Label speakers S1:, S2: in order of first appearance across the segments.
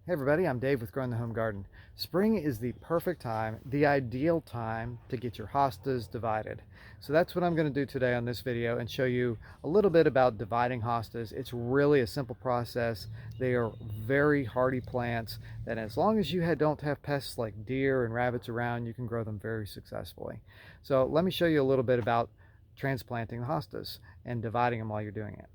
S1: Hey everybody, I'm Dave with Growing the Home Garden. Spring is the perfect time, the ideal time to get your hostas divided. So that's what I'm going to do today on this video and show you a little bit about dividing hostas. It's really a simple process. They are very hardy plants that as long as you don't have pests like deer and rabbits around, you can grow them very successfully. So let me show you a little bit about transplanting the hostas and dividing them while you're doing it.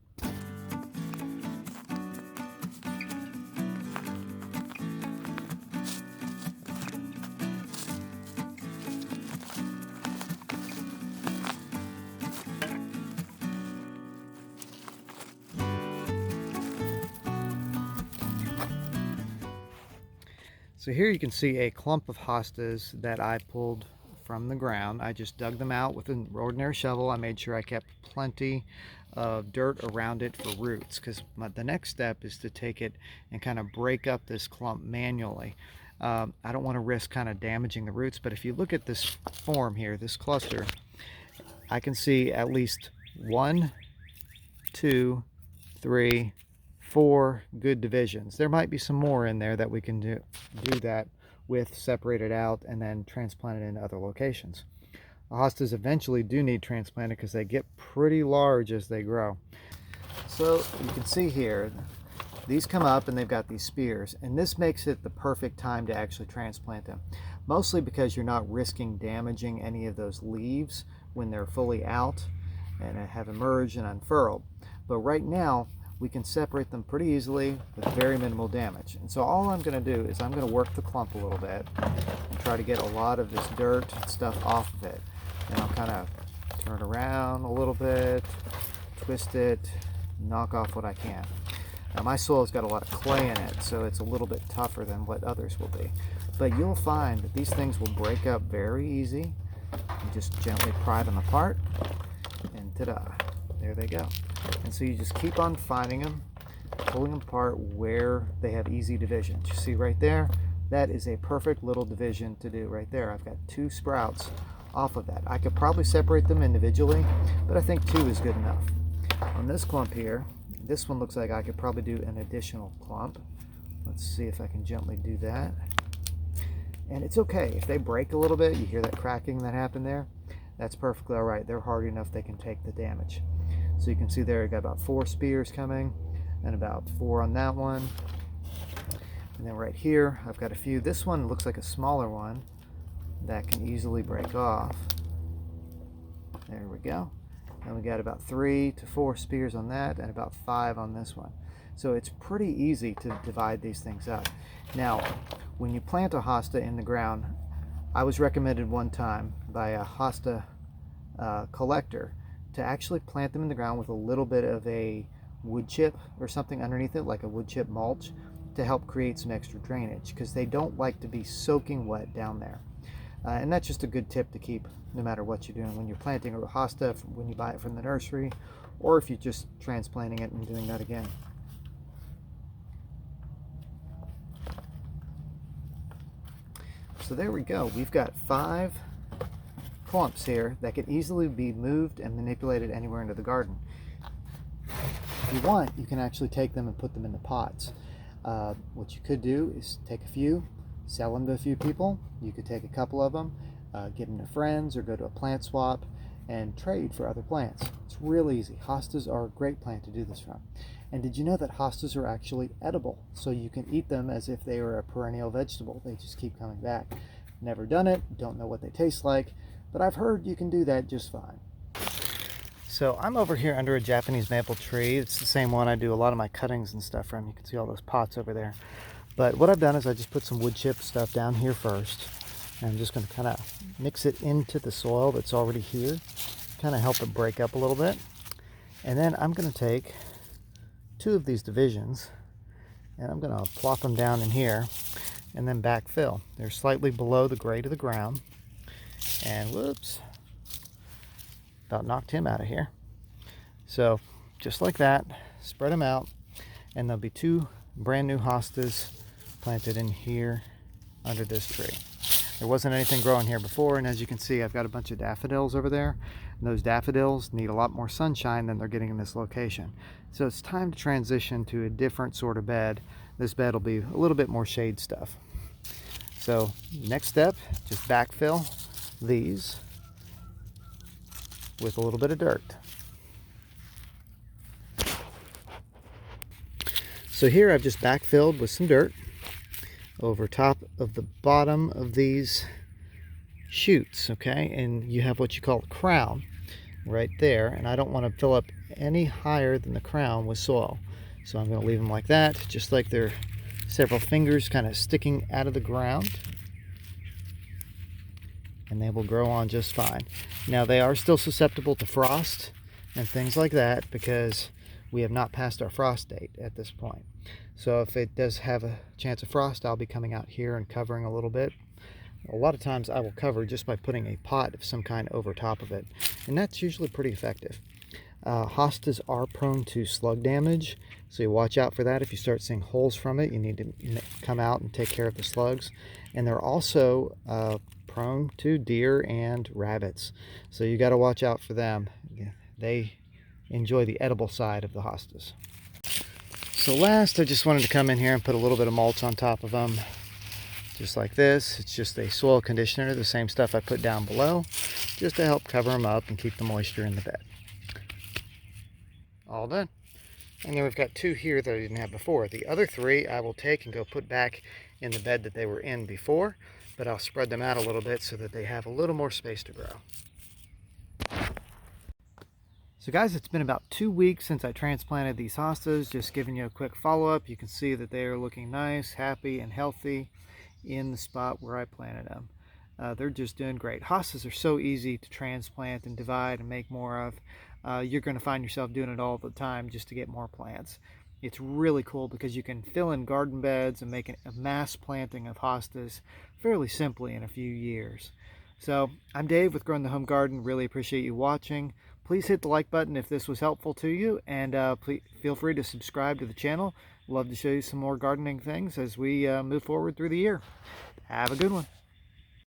S1: So here you can see a clump of hostas that I pulled from the ground. I just dug them out with an ordinary shovel. I made sure I kept plenty of dirt around it for roots, because the next step is to take it and kind of break up this clump manually. I don't want to risk kind of damaging the roots, but if you look at this form here, this cluster, I can see at least 1, 2, 3, 4 good divisions. There might be some more in there that we can do that with, separate it out and then transplant it into other locations. The hostas eventually do need transplanted because they get pretty large as they grow. So you can see here, these come up and they've got these spears, and this makes it the perfect time to actually transplant them. Mostly because you're not risking damaging any of those leaves when they're fully out and have emerged and unfurled. But right now, we can separate them pretty easily with very minimal damage. And so all I'm going to do is I'm going to work the clump a little bit and try to get a lot of this dirt and stuff off of it. And I'll kind of turn it around a little bit, twist it, knock off what I can. Now my soil's got a lot of clay in it, so it's a little bit tougher than what others will be. But you'll find that these things will break up very easy. You just gently pry them apart, and ta-da, there they go. And so you just keep on finding them, pulling them apart where they have easy divisions. You see right there, that is a perfect little division to do right there. I've got 2 sprouts off of that. I could probably separate them individually, but I think 2 is good enough. On this clump here, this one looks like I could probably do an additional clump. Let's see if I can gently do that. And it's okay if they break a little bit. You hear that cracking that happened there? That's perfectly all right. They're hardy enough they can take the damage. So you can see there, I got about 4 spears coming and about 4 on that one. And then right here, I've got a few. This one looks like a smaller one that can easily break off. There we go. And we got about 3 to 4 spears on that and about 5 on this one. So it's pretty easy to divide these things up. Now, when you plant a hosta in the ground, I was recommended one time by a hosta collector to actually plant them in the ground with a little bit of a wood chip or something underneath it, like a wood chip mulch, to help create some extra drainage, because they don't like to be soaking wet down there. And that's just a good tip to keep no matter what you're doing when you're planting a hosta, when you buy it from the nursery, or if you're just transplanting it and doing that again. So there we go. We've got 5 clumps here that can easily be moved and manipulated anywhere into the garden. If you want, you can actually take them and put them into pots. What you could do is take a few, sell them to a few people. You could take a couple of them, give them to friends, or go to a plant swap and trade for other plants. It's real easy. Hostas are a great plant to do this from. And did you know that hostas are actually edible? So you can eat them as if they were a perennial vegetable. They just keep coming back. Never done it, don't know what they taste like, but I've heard you can do that just fine. So I'm over here under a Japanese maple tree. It's the same one I do a lot of my cuttings and stuff from. You can see all those pots over there. But what I've done is I just put some wood chip stuff down here first. And I'm just going to kind of mix it into the soil that's already here. Kind of help it break up a little bit. And then I'm going to take 2 of these divisions and I'm going to plop them down in here and then backfill. They're slightly below the grade of the ground. And whoops, about knocked him out of here. So just like that, spread them out, and there'll be 2 brand new hostas planted in here under this tree. There wasn't anything growing here before, and as you can see, I've got a bunch of daffodils over there, and those daffodils need a lot more sunshine than they're getting in this location. So it's time to transition to a different sort of bed this bed will be a little bit more shade stuff. So next step, just backfill these with a little bit of dirt. So here I've just backfilled with some dirt over top of the bottom of these shoots, okay? And you have what you call a crown right there, and I don't want to fill up any higher than the crown with soil. So I'm going to leave them like that, just like they're several fingers kind of sticking out of the ground, and they will grow on just fine. Now they are still susceptible to frost and things like that because we have not passed our frost date at this point. So if it does have a chance of frost, I'll be coming out here and covering a little bit. A lot of times I will cover just by putting a pot of some kind over top of it, and that's usually pretty effective. Hostas are prone to slug damage, so you watch out for that. If you start seeing holes from it, you need to come out and take care of the slugs. And they're also prone to deer and rabbits, so you got to watch out for them. They enjoy the edible side of the hostas. So last, I just wanted to come in here and put a little bit of mulch on top of them, just like this. It's just a soil conditioner, the same stuff I put down below, just to help cover them up and keep the moisture in the bed. All done. And then we've got 2 here that I didn't have before. The other 3 I will take and go put back in the bed that they were in before, but I'll spread them out a little bit so that they have a little more space to grow. So guys, it's been about 2 weeks since I transplanted these hostas. Just giving you a quick follow-up. You can see that they are looking nice, happy, and healthy in the spot where I planted them. They're just doing great. Hostas are so easy to transplant and divide and make more of. You're going to find yourself doing it all the time just to get more plants. It's really cool because you can fill in garden beds and make a mass planting of hostas fairly simply in a few years. So I'm Dave with Growing the Home Garden. Really appreciate you watching. Please hit the like button if this was helpful to you, and please feel free to subscribe to the channel. Love to show you some more gardening things as we move forward through the year. Have a good one.